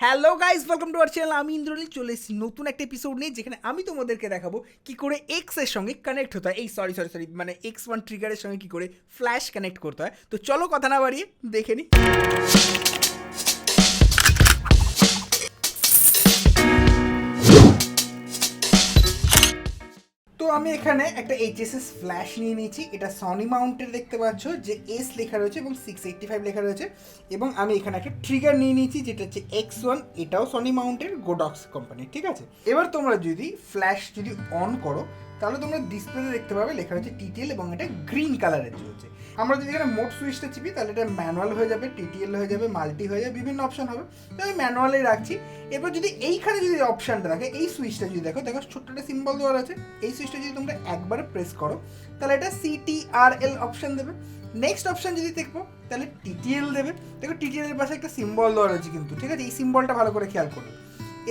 Hello guys, welcome to our channel. আমি ইন্দ্রনীল চলে এসেছি নতুন একটা এপিসোড নিয়ে, যেখানে আমি তোমাদেরকে দেখাবো কি করে এক্স এর সঙ্গে কানেক্ট হতে হয়। এই সরি মানে X1 ট্রিগারের সঙ্গে কি করে ফ্ল্যাশ কানেক্ট করতে হয়। তো চলো কথা না বাড়িয়ে দেখে নিই। তো আমি এখানে একটা এইচএসএস ফ্ল্যাশ নিয়ে নিয়েছি। এটা সনি মাউন্টের দেখতে পাচ্ছ, যে এস লেখা রয়েছে এবং 685 লেখা রয়েছে। এবং আমি এখানে একটা ট্রিগার নিয়ে নিয়েছি, যেটা হচ্ছে X1, এটাও সনি মাউন্টের, গোডক্স কোম্পানির, ঠিক আছে। এবার তোমরা যদি ফ্ল্যাশ যদি অন করো, তাহলে তোমরা ডিসপ্লেতে দেখতে পাবে লেখা রয়েছে টিটিএল এবং এটা গ্রিন কালারের রয়েছে। আমরা যদি এখানে মোড সুইচটা চিপি, তাহলে এটা ম্যানুয়াল হয়ে যাবে, টিটিএল হয়ে যাবে, মাল্টি হয়ে যাবে, বিভিন্ন অপশন হবে। তো আমি ম্যানুয়ালেই রাখছি। এরপর যদি এইখানে যদি অপশানটা দেখে, এই সুইচটা যদি দেখো ছোট্ট একটা সিম্বল দেওয়া আছে, এই সুইচটা যদি তোমরা একবার প্রেস করো, তাহলে এটা CTRL অপশান দেবে। নেক্সট অপশান যদি দেখবো, তাহলে TTL দেবে। দেখো TTL এর পাশে একটা সিম্বল দেওয়া রয়েছে কিন্তু, ঠিক আছে, এই সিম্বলটা ভালো করে খেয়াল করো।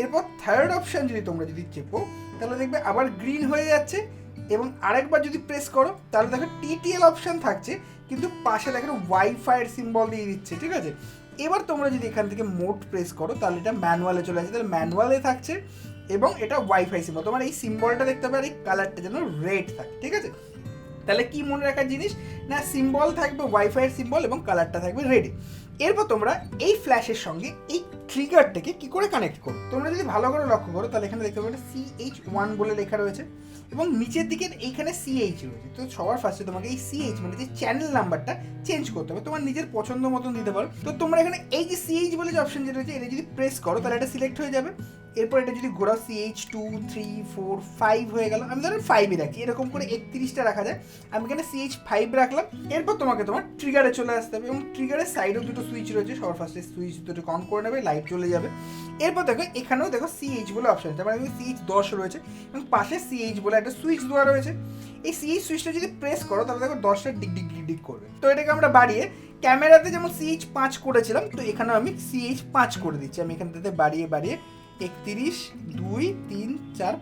এরপর থার্ড অপশান যদি তোমরা যদি চেপো, তাহলে দেখবে আবার গ্রিন হয়ে যাচ্ছে। এবং আরেকবার যদি প্রেস করো, তাহলে দেখো TTL অপশান থাকছে, কিন্তু পাশে দেখো ওয়াইফাইয়ের সিম্বল দিয়ে দিচ্ছে, ঠিক আছে। এবার তোমরা যদি এখান থেকে মোড প্রেস করো, তাহলে এটা ম্যানুয়ালে চলে আসছে, তাহলে ম্যানুয়ালে থাকছে এবং এটা ওয়াইফাই সিম্বল। তোমার এই সিম্বলটা দেখতে হবে, আর এই কালারটা যেন রেড থাকে, ঠিক আছে। তাহলে কি মনে রাখার জিনিস, না সিম্বল থাকবে ওয়াইফাইয়ের সিম্বল এবং কালারটা থাকবে রেডে। এরপর তোমরা এই ফ্ল্যাশের সঙ্গে এই ট্রিগারটাকে কি করে কানেক্ট করো, তোমরা যদি ভালো করে লক্ষ্য করো, তাহলে এখানে দেখতে পাবে CH1 বলে লেখা রয়েছে এবং নিচের দিকে এইখানে CH রয়েছে। তো সবার ফার্স্টে তোমাকে এই CH মানে যে চ্যানেল নাম্বারটা চেঞ্জ করতে হবে, তোমার নিজের পছন্দ মতন দিতে পারো। তো তোমরা এখানে এই যে CH বলে যে অপশন যেটা রয়েছে, এটা যদি প্রেস করো, তাহলে এটা সিলেক্ট হয়ে যাবে। এরপর এটা যদি ঘোরাও, CH2, 3, 4, 5 হয়ে গেল। আমি ধরেন 5ই রাখি, এরকম করে 31টা রাখা যায়। আমি এখানে CH5 রাখলাম। এরপর তোমাকে তোমার ট্রিগারে চলে আসতে হবে এবং ট্রিগারের সাইডেও দুটো সুইচ রয়েছে। সবার ফার্স্টে সুইচ দুটো অন করে নেবে, লাইট চলে যাবে। এরপর দেখো এখানেও দেখো CH বলে অপশন আছে, মানে CH10 রয়েছে এবং পাশে CH বলে একটা সুইচ দেওয়া রয়েছে। এই CH সুইচটা যদি প্রেস করো, তাহলে দেখো 10টা ডিগ ডিগ ডিগ ডিগ করবে। তো এটাকে আমরা বাড়িয়ে, ক্যামেরাতে যেমন CH5 করেছিলাম, তো এখানেও আমি CH5 করে দিচ্ছি। আমি এখান থেকে বাড়িয়ে 31, 2, 3, 4,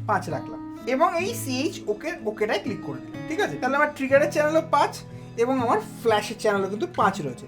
5 রাখলাম এবং এই CH ওকেটায় ক্লিক করে দিই, ঠিক আছে। তাহলে আমার ট্রিগারের চ্যানেলও 5 এবং আমার ফ্ল্যাশের চ্যানেলও কিন্তু 5 রয়েছে।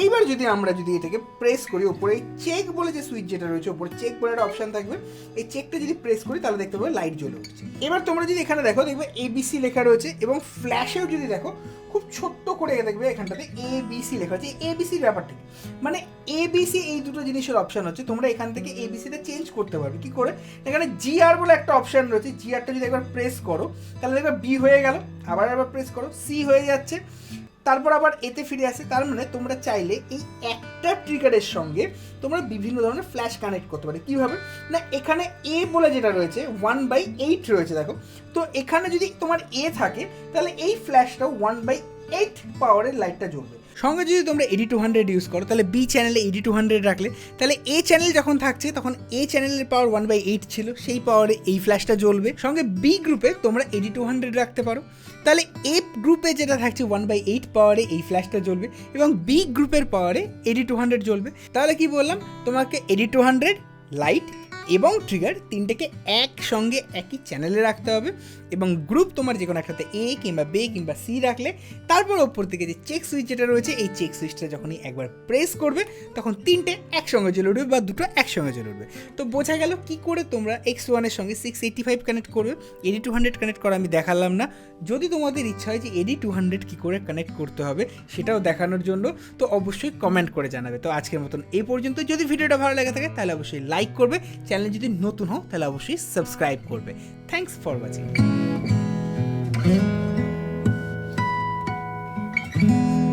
এইবার যদি আমরা এটাকে প্রেস করি, ওপরে চেক বলে যে সুইচ যেটা রয়েছে, ওপরে চেক বলে একটা অপশান থাকবে, এই চেকটা যদি প্রেস করি, তাহলে দেখতে পাবে লাইট জ্বলে উঠছে। এবার তোমরা যদি এখানে দেখো, দেখবে ABC লেখা রয়েছে এবং ফ্ল্যাশেও যদি দেখো, খুব ছোট্ট করে দেখবে এখানটাতে ABC লেখা আছে। ABCর ব্যাপারটা কি, মানে ABC এই দুটো জিনিসের অপশান হচ্ছে, তোমরা এখান থেকে ABCতে চেঞ্জ করতে পারবে কি করে। এখানে GR বলে একটা অপশান রয়েছে, GRটা যদি একবার প্রেস করো, তাহলে দেখবে B হয়ে গেল। আবার প্রেস করো, C হয়ে যাচ্ছে। তারপর আবার এতে ফিরে আসে। তার মানে তোমরা চাইলে এই একটা ট্রিগারের সঙ্গে তোমরা বিভিন্ন ধরনের ফ্ল্যাশ কানেক্ট করতে পারো। কীভাবে না, এখানে A বলে যেটা রয়েছে 1/8 রয়েছে, দেখো। তো এখানে যদি তোমার A থাকে, তাহলে এই ফ্ল্যাশটাও 1/8 পাওয়ারের লাইটটা জ্বলবে। সঙ্গে যদি তোমরা AD200 ইউজ করো, তাহলে B চ্যানেলে AD200 রাখলে, তাহলে A চ্যানেল যখন থাকছে, তখন A চ্যানেলের পাওয়ার 1/8 ছিল, সেই পাওয়ারে এই ফ্ল্যাশটা জ্বলবে। সঙ্গে B গ্রুপে তোমরা AD200 রাখতে পারো, তাহলে A গ্রুপে যেটা থাকছে 1/8 পাওয়ারে এই ফ্ল্যাশটা জ্বলবে এবং B গ্রুপের পাওয়ারে AD200 জ্বলবে। তাহলে কি বললাম, তোমাকে AD200, লাইট এবং ট্রিগার তিনটেকে একসঙ্গে একই চ্যানেলে রাখতে হবে এবং গ্রুপ তোমার যে কোনো একটাতে A কিংবা B কিংবা C রাখলে, তারপর ওপর থেকে যে চেক সুইচ যেটা রয়েছে, এই চেক সুইচটা যখনই একবার প্রেস করবে, তখন তিনটে একসঙ্গে জ্বলে উঠবে বা দুটো একসঙ্গে জ্বলে উঠবে। তো বোঝা গেল কি করে তোমরা X1 এর সঙ্গে 685 কানেক্ট করবে। AD200 কানেক্ট করা আমি দেখালাম না। যদি তোমাদের ইচ্ছা হয় যে AD200 কী করে কানেক্ট করতে হবে সেটাও দেখানোর জন্য, তো অবশ্যই কমেন্ট করে জানাবে। তো আজকের মতন এই পর্যন্ত। যদি ভিডিওটা ভালো লেগে থাকে, তাহলে অবশ্যই লাইক করবে। চ্যানেলে যদি নতুন হও, তাহলে অবশ্যই সাবস্ক্রাইব করবে। Thanks for watching.